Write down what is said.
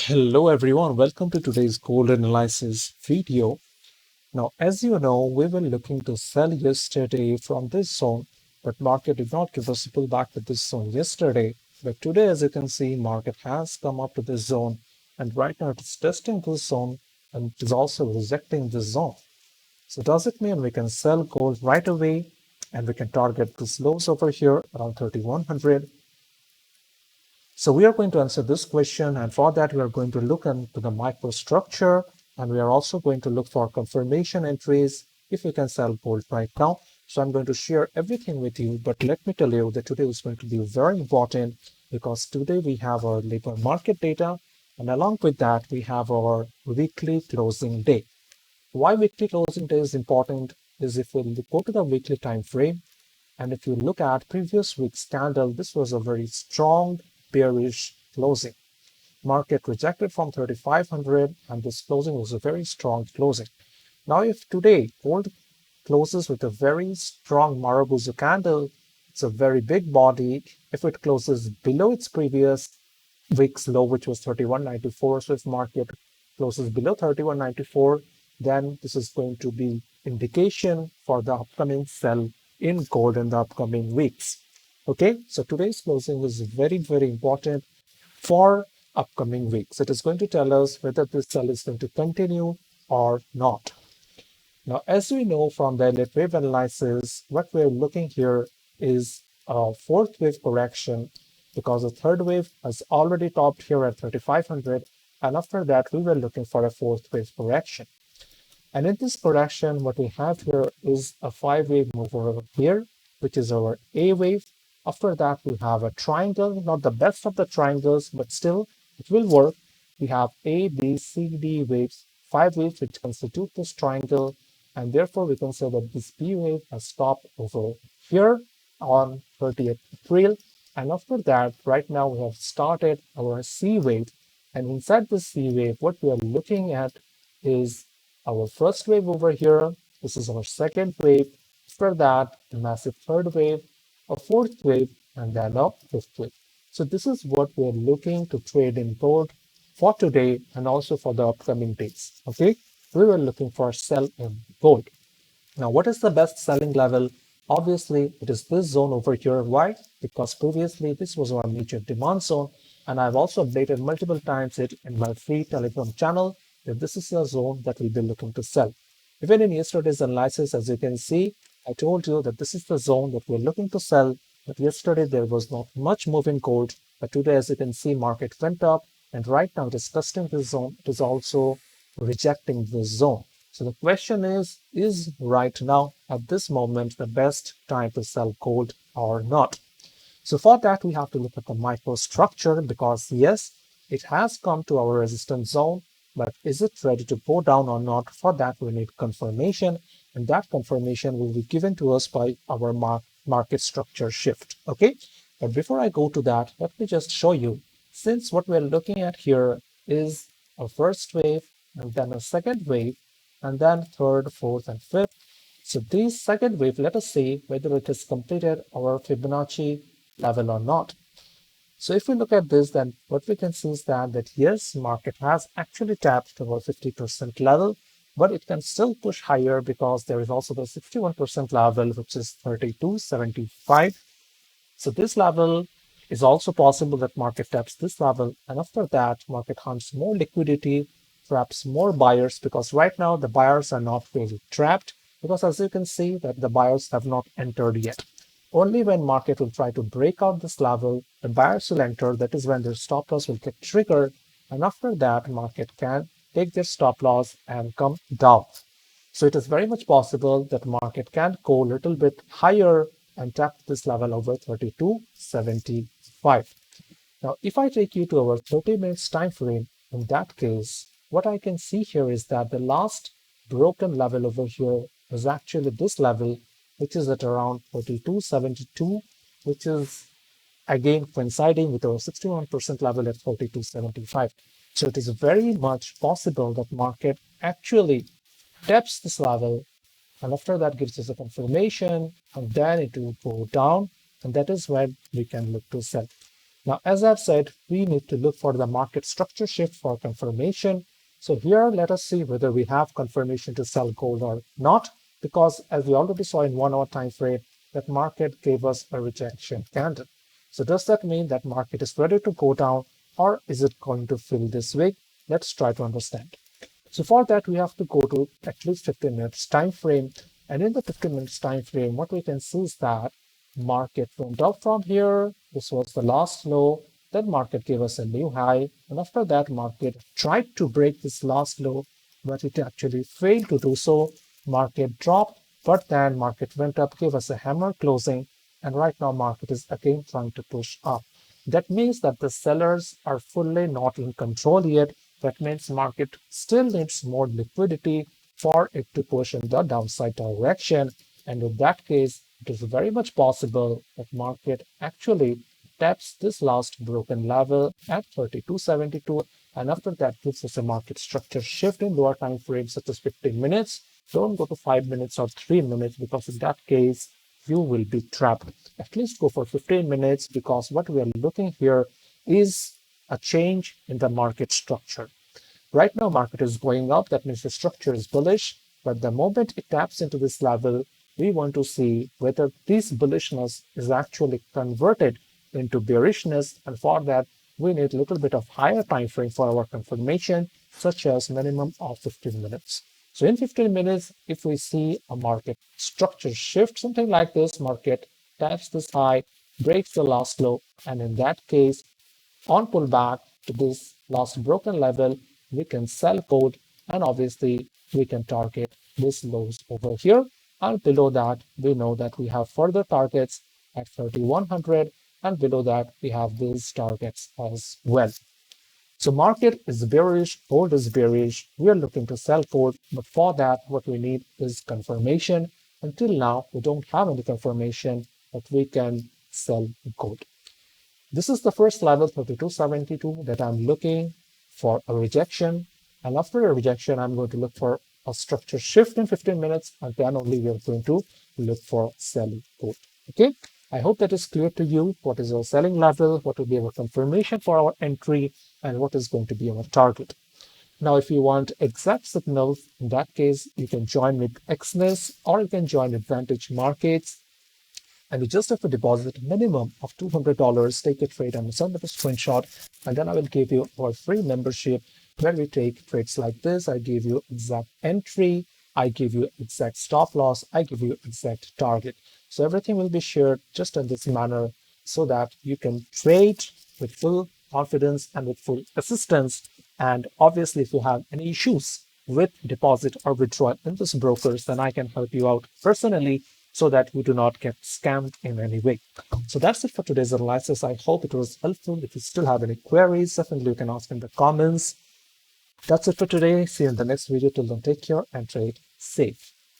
Hello everyone, welcome to today's gold analysis video. Now, as you know, we were looking to sell yesterday from this zone, but market did not give us a pullback to this zone yesterday. But today, as you can see, market has come up to this zone, and right now it is testing this zone and it is also rejecting this zone. So does it mean we can sell gold right away and we can target this lows over here around 3100? So we are going to answer this question, and for that we are going to look into the microstructure, and we are also going to look for confirmation entries if we can sell gold right now. So I'm going to share everything with you, but let me tell you that today is going to be very important because today we have our labor market data, and along with that we have our weekly closing day. Why weekly closing day is important is if we go to the weekly time frame, and if you look at previous week's candle, this was a very strong bearish closing. Market rejected from 3500 and this closing was a very strong closing. Now if today gold closes with a very strong Marabuzu candle, it's a very big body. If it closes below its previous week's low, which was 3194, so if market closes below 3194, then this is going to be indication for the upcoming sell in gold in the upcoming weeks. Okay, so today's closing is very, very important for upcoming weeks. It is going to tell us whether this sell is going to continue or not. Now, as we know from the elite wave analysis, what we're looking here is a fourth wave correction because the third wave has already topped here at 3500, and after that we were looking for a fourth wave correction. And in this correction, what we have here is a 5-wave move over here, which is our A wave. After that, we have a triangle, not the best of the triangles, but still it will work. We have A, B, C, D waves, 5 waves which constitute this triangle, and therefore we can say that this B wave has stopped over here on 30th April. And after that, right now we have started our C wave, and inside the C wave, what we are looking at is our first wave over here. This is our second wave. After that, a massive third wave, a fourth wave, and then a fifth wave. So this is what we're looking to trade in gold for today and also for the upcoming days. Okay, we were looking for sell in gold. Now, what is the best selling level? Obviously, it is this zone over here. Why? Because previously this was our major demand zone, and I've also updated multiple times it in my free Telegram channel that this is a zone that we'll be looking to sell. Even in yesterday's analysis, as you can see, I told you that this is the zone that we're looking to sell, but yesterday there was not much move in gold, but today, as you can see, market went up, and right now it is testing this zone. It is also rejecting this zone. So the question is right now, at this moment, the best time to sell gold or not? So for that, we have to look at the microstructure because yes, it has come to our resistance zone, but is it ready to go down or not? For that, we need confirmation, and that confirmation will be given to us by our market structure shift. Okay, but before I go to that, let me just show you, since what we're looking at here is a first wave and then a second wave and then third, fourth, and fifth. So this second wave, let us see whether it has completed our Fibonacci level or not. So if we look at this, then what we can see is that yes, market has actually tapped our 50% level, but it can still push higher because there is also the 61% level, which is 32.75. So this level is also possible that market taps this level, and after that, market hunts more liquidity, traps more buyers, because right now the buyers are not really trapped, because as you can see that the buyers have not entered yet. Only when market will try to break out this level, the buyers will enter. That is when their stop loss will get triggered, and after that, market can take their stop loss and come down. So it is very much possible that market can go a little bit higher and tap this level over 32.75. Now, if I take you to our 30 minutes time frame, in that case, what I can see here is that the last broken level over here is actually this level, which is at around 42.72, which is again coinciding with our 61% level at 42.75. So it is very much possible that market actually taps this level, and after that gives us a confirmation, and then it will go down, and that is when we can look to sell. Now, as I've said, we need to look for the market structure shift for confirmation. So here, let us see whether we have confirmation to sell gold or not, because as we already saw in 1 hour time frame, that market gave us a rejection candle. So does that mean that market is ready to go down, or is it going to fill this wick? Let's try to understand. So for that, we have to go to at least 15 minutes time frame. And in the 15 minutes time frame, what we can see is that market went up from here. This was the last low. Then market gave us a new high. And after that, market tried to break this last low, but it actually failed to do so. Market dropped, but then market went up, gave us a hammer closing. And right now, market is again trying to push up. That means that the sellers are fully not in control yet. That means market still needs more liquidity for it to push in the downside direction. And in that case, it is very much possible that market actually taps this last broken level at 32.72. And after that gives us a market structure shift in lower time frames such as 15 minutes. Don't go to 5 minutes or 3 minutes, because in that case, you will be trapped. At least go for 15 minutes, because what we are looking here is a change in the market structure. Right now, market is going up. That means the structure is bullish. But the moment it taps into this level, we want to see whether this bullishness is actually converted into bearishness. And for that, we need a little bit of higher time frame for our confirmation, such as minimum of 15 minutes. So in 15 minutes, if we see a market structure shift, something like this, market taps this high, breaks the last low, and in that case, on pullback to this last broken level, we can sell gold, and obviously we can target these lows over here. And below that, we know that we have further targets at 3100, and below that, we have these targets as well. So market is bearish, gold is bearish. We are looking to sell gold, but for that, what we need is confirmation. Until now, we don't have any confirmation that we can sell gold. This is the first level, 32.72, that I'm looking for a rejection. And after a rejection, I'm going to look for a structure shift in 15 minutes, and then only we are going to look for selling gold. Okay, I hope that is clear to you. What is our selling level, what will be our confirmation for our entry, and what is going to be our target. Now, if you want exact signals, in that case, you can join with XNES, or you can join Advantage Markets. And you just have to deposit a minimum of $200, take a trade and send them a screenshot, and then I will give you our free membership where we take trades like this. I give you exact entry, I give you exact stop loss, I give you exact target. So everything will be shared just in this manner so that you can trade with full confidence and with full assistance. And obviously, if you have any issues with deposit or withdrawal in this brokers, then I can help you out personally, so that we do not get scammed in any way. So that's it for today's analysis. I hope it was helpful. If you still have any queries, definitely you can ask in the comments. That's it for today. See you in the next video. Till then, take care and trade safe.